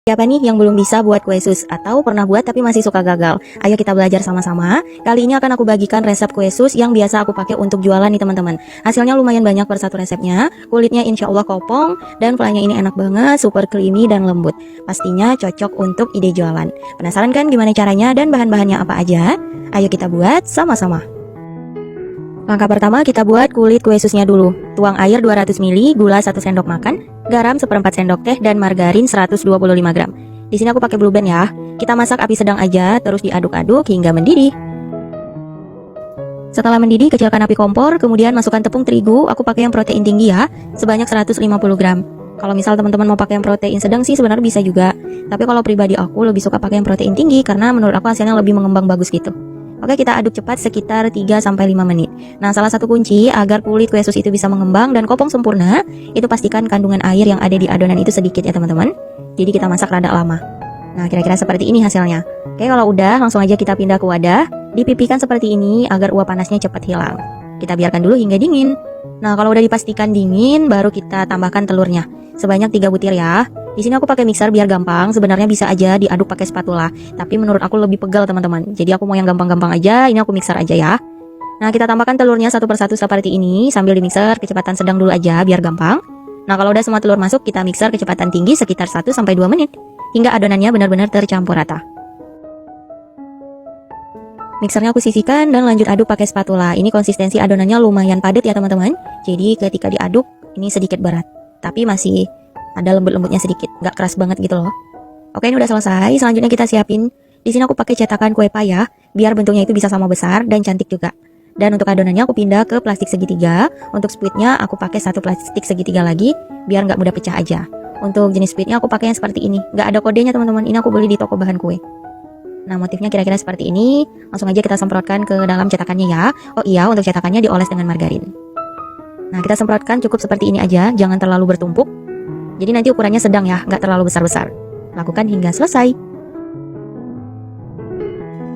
Siapa nih yang belum bisa buat kue sus atau pernah buat tapi masih suka gagal? Ayo kita belajar sama-sama. Kali ini akan aku bagikan resep kue sus yang biasa aku pakai untuk jualan nih teman-teman. Hasilnya lumayan banyak per satu resepnya. Kulitnya insya Allah kopong dan flynya ini enak banget, super creamy dan lembut. Pastinya cocok untuk ide jualan. Penasaran kan gimana caranya dan bahan-bahannya apa aja? Ayo kita buat sama-sama. Langkah pertama kita buat kulit kue susnya dulu. Tuang air 200 ml, gula 1 sendok makan, garam 1/4 sendok teh, dan margarin 125 gram. Di sini aku pakai Blue Band ya. Kita masak api sedang aja, terus diaduk-aduk hingga mendidih. Setelah mendidih, kecilkan api kompor, kemudian masukkan tepung terigu. Aku pakai yang protein tinggi ya, sebanyak 150 gram. Kalau misal teman-teman mau pakai yang protein sedang sih sebenarnya bisa juga. Tapi kalau pribadi aku lebih suka pakai yang protein tinggi karena menurut aku hasilnya lebih mengembang bagus gitu. Oke, kita aduk cepat sekitar 3-5 menit. Nah, salah satu kunci agar kulit kue sus itu bisa mengembang dan kopong sempurna, itu pastikan kandungan air yang ada di adonan itu sedikit ya teman-teman. Jadi kita masak rada lama. Nah, kira-kira seperti ini hasilnya. Oke, kalau udah langsung aja kita pindah ke wadah. Dipipihkan seperti ini agar uap panasnya cepat hilang. Kita biarkan dulu hingga dingin. Nah, kalau udah dipastikan dingin, baru kita tambahkan telurnya. Sebanyak 3 butir ya. Di sini aku pakai mixer biar gampang. Sebenarnya bisa aja diaduk pakai spatula, tapi menurut aku lebih pegal teman-teman. Jadi aku mau yang gampang-gampang aja. Ini aku mixer aja ya. Nah, kita tambahkan telurnya satu persatu seperti ini sambil di mixer kecepatan sedang dulu aja biar gampang. Nah, kalau udah semua telur masuk, kita mixer kecepatan tinggi sekitar 1-2 menit hingga adonannya benar-benar tercampur rata. Mixernya aku sisihkan dan lanjut aduk pakai spatula. Ini konsistensi adonannya lumayan padat ya teman-teman. Jadi ketika diaduk ini sedikit berat, tapi masih ada lembut-lembutnya sedikit, nggak keras banget gitu loh. Oke, ini udah selesai. Selanjutnya kita siapin. Di sini aku pakai cetakan kue paya, biar bentuknya itu bisa sama besar dan cantik juga. Dan untuk adonannya aku pindah ke plastik segitiga. Untuk squidnya aku pakai satu plastik segitiga lagi, biar nggak mudah pecah aja. Untuk jenis squidnya aku pakai yang seperti ini. Nggak ada kodenya teman-teman. Ini aku beli di toko bahan kue. Nah, motifnya kira-kira seperti ini. Langsung aja kita semprotkan ke dalam cetakannya ya. Oh iya, untuk cetakannya dioles dengan margarin. Nah, kita semprotkan cukup seperti ini aja, jangan terlalu bertumpuk. Jadi nanti ukurannya sedang ya, nggak terlalu besar-besar. Lakukan hingga selesai.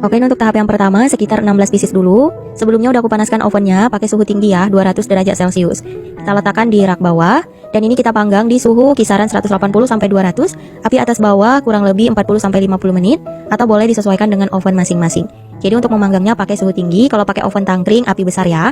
Oke, ini untuk tahap yang pertama sekitar 16 pieces dulu. Sebelumnya udah aku panaskan ovennya pakai suhu tinggi ya, 200 derajat Celcius. Kita letakkan di rak bawah dan ini kita panggang di suhu kisaran 180-200. Api atas bawah kurang lebih 40-50 menit atau boleh disesuaikan dengan oven masing-masing. Jadi untuk memanggangnya pakai suhu tinggi, kalau pakai oven tangkring api besar ya.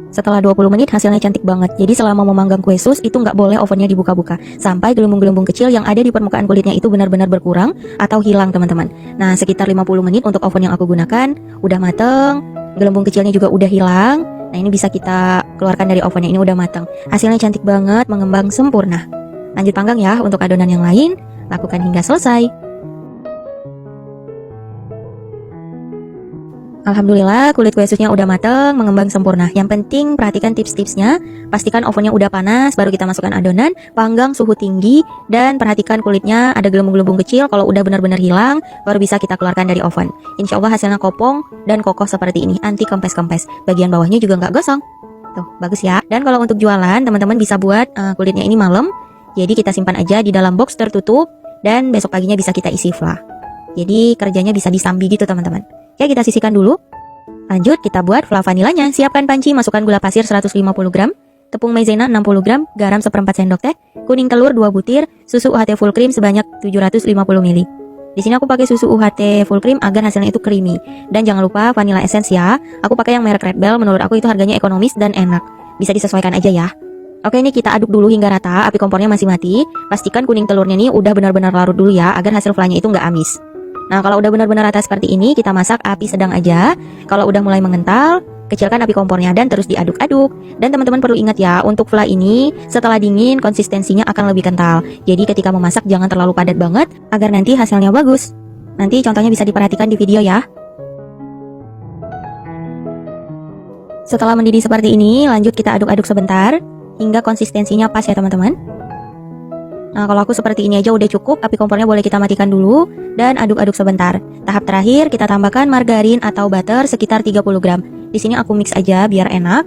Setelah 20 menit hasilnya cantik banget. Jadi selama memanggang kue sus itu nggak boleh ovennya dibuka-buka sampai gelembung-gelembung kecil yang ada di permukaan kulitnya itu benar-benar berkurang atau hilang teman-teman. Nah, sekitar 50 menit untuk oven yang aku gunakan udah mateng, gelembung kecilnya juga udah hilang. Nah, ini bisa kita keluarkan dari ovennya, ini udah mateng. Hasilnya cantik banget, mengembang sempurna. Lanjut panggang ya untuk adonan yang lain, lakukan hingga selesai. Alhamdulillah kulit kue susnya udah mateng, mengembang sempurna. Yang penting perhatikan tips-tipsnya. Pastikan ovennya udah panas, baru kita masukkan adonan. Panggang suhu tinggi dan perhatikan kulitnya ada gelembung-gelembung kecil. Kalau udah benar-benar hilang, baru bisa kita keluarkan dari oven. Insya Allah hasilnya kopong dan kokoh seperti ini, anti kempes-kempes. Bagian bawahnya juga nggak gosong. Tuh, bagus ya. Dan kalau untuk jualan, teman-teman bisa buat kulitnya ini malam. Jadi kita simpan aja di dalam box tertutup dan besok paginya bisa kita isi fla. Jadi kerjanya bisa disambi gitu teman-teman. Oke, kita sisihkan dulu. Lanjut kita buat fla vanilanya. Siapkan panci, masukkan gula pasir 150 gram, tepung maizena 60 gram, garam 1/4 sendok teh, kuning telur 2 butir, susu UHT full cream sebanyak 750 ml. Di sini aku pakai susu UHT full cream agar hasilnya itu creamy. Dan jangan lupa vanilla essence ya. Aku pakai yang merek Red Bell, menurut aku itu harganya ekonomis dan enak. Bisa disesuaikan aja ya. Oke, ini kita aduk dulu hingga rata, api kompornya masih mati. Pastikan kuning telurnya ini udah benar-benar larut dulu ya, agar hasil flanya itu nggak amis. Nah, kalau udah benar-benar rata seperti ini, kita masak api sedang aja. Kalau udah mulai mengental, kecilkan api kompornya dan terus diaduk-aduk. Dan teman-teman perlu ingat ya, untuk fla ini setelah dingin konsistensinya akan lebih kental. Jadi ketika memasak jangan terlalu padat banget agar nanti hasilnya bagus. Nanti contohnya bisa diperhatikan di video ya. Setelah mendidih seperti ini, lanjut kita aduk-aduk sebentar hingga konsistensinya pas ya teman-teman. Nah, kalau aku seperti ini aja udah cukup, api kompornya boleh kita matikan dulu dan aduk-aduk sebentar. Tahap terakhir kita tambahkan margarin atau butter sekitar 30 gram. Di sini aku mix aja biar enak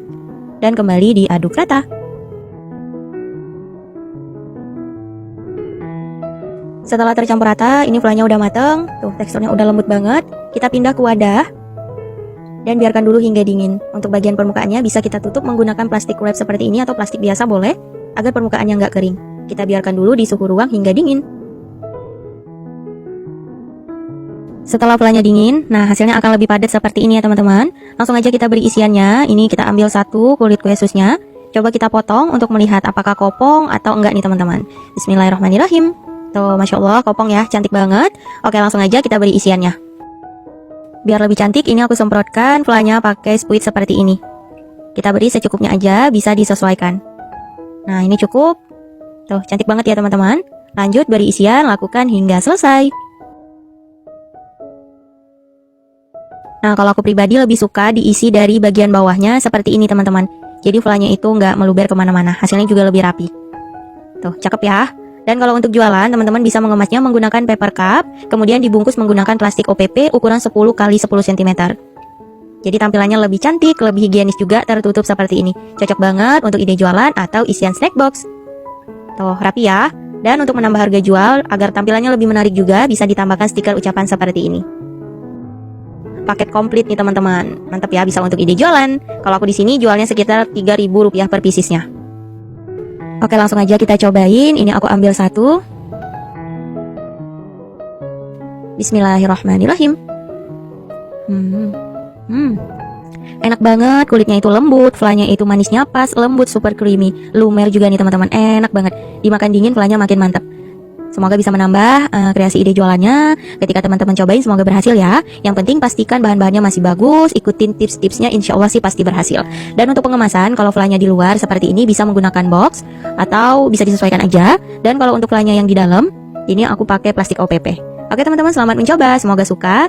dan kembali diaduk rata. Setelah tercampur rata, ini flanya udah mateng. Tuh, teksturnya udah lembut banget. Kita pindah ke wadah dan biarkan dulu hingga dingin. Untuk bagian permukaannya bisa kita tutup menggunakan plastik wrap seperti ini atau plastik biasa boleh agar permukaannya nggak kering. Kita biarkan dulu di suhu ruang hingga dingin. Setelah vlanya dingin, nah hasilnya akan lebih padat seperti ini ya teman-teman. Langsung aja kita beri isiannya. Ini kita ambil satu kulit kue susnya. Coba kita potong untuk melihat apakah kopong atau enggak nih teman-teman. Bismillahirrahmanirrahim. Tuh, Masya Allah, kopong ya, cantik banget. Oke, langsung aja kita beri isiannya. Biar lebih cantik, ini aku semprotkan vlanya pakai spuit seperti ini. Kita beri secukupnya aja, bisa disesuaikan. Nah, ini cukup. Tuh, cantik banget ya teman-teman. Lanjut beri isian, lakukan hingga selesai. Nah, kalau aku pribadi lebih suka diisi dari bagian bawahnya seperti ini teman-teman. Jadi vlanya itu nggak meluber kemana-mana. Hasilnya juga lebih rapi. Tuh, cakep ya. Dan kalau untuk jualan, teman-teman bisa mengemasnya menggunakan paper cup, kemudian dibungkus menggunakan plastik OPP ukuran 10 x 10 cm. Jadi tampilannya lebih cantik, lebih higienis juga, tertutup seperti ini. Cocok banget untuk ide jualan atau isian snack box. Tuh, rapi ya. Dan untuk menambah harga jual, agar tampilannya lebih menarik juga, bisa ditambahkan stiker ucapan seperti ini. Paket komplit nih teman-teman. Mantap ya, bisa untuk ide jualan. Kalau aku di sini jualnya sekitar Rp3.000 per piecesnya. Oke, langsung aja kita cobain. Ini aku ambil satu. Bismillahirrahmanirrahim. Enak banget, kulitnya itu lembut, vlanya itu manisnya pas, lembut, super creamy, lumer juga nih teman-teman, enak banget. Dimakan dingin vlanya makin mantap. Semoga bisa menambah kreasi ide jualannya. Ketika teman-teman cobain, semoga berhasil ya. Yang penting pastikan bahan-bahannya masih bagus, ikutin tips-tipsnya, insya Allah sih pasti berhasil. Dan untuk pengemasan, kalau vlanya di luar seperti ini bisa menggunakan box atau bisa disesuaikan aja. Dan kalau untuk vlanya yang di dalam, ini aku pakai plastik OPP. Oke teman-teman, selamat mencoba, semoga suka.